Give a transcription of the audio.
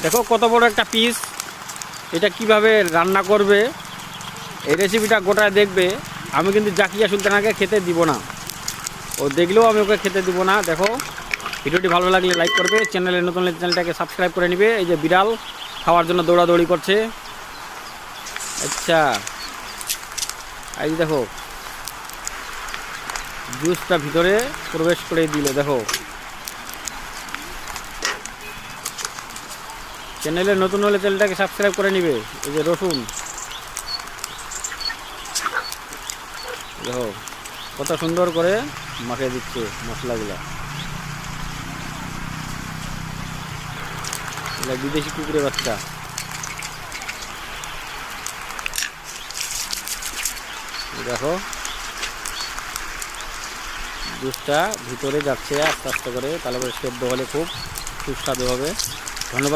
দেখো কত বড় একটা পিস। এটা কিভাবে রান্না করবে এই রেসিপিটা গোটায় দেখবে। আমি কিন্তু জাকিয়া সুলতানাকে খেতে দিব না, ও দেখলেও আমি ওকে খেতে দিব না। দেখো ভিডিওটি ভালো লাগলে লাইক করবে, চ্যানেলে নতুন হলে চ্যানেলটাকে সাবস্ক্রাইব করে নিবে। এই যে বিড়াল খাওয়ার জন্য দৌড়াদৌড়ি করছে। আচ্ছা এই যে দেখো জুসটা ভিতরে প্রবেশ করে দিল। দেখো চ্যানেলে নতুন হলে চ্যানেলটাকে সাবস্ক্রাইব করে নিবে। এই যে রসুন দেখো কত সুন্দর করে মাখিয়ে দিচ্ছে মশলাগুলো। এগুলো বিদেশি কুকুরের বাচ্চা। দেখো জুসটা ভিতরে যাচ্ছে আস্তে আস্তে করে, তাহলে সেদ্ধ হলে খুব সুস্বাদু হবে। ধন্যবাদ।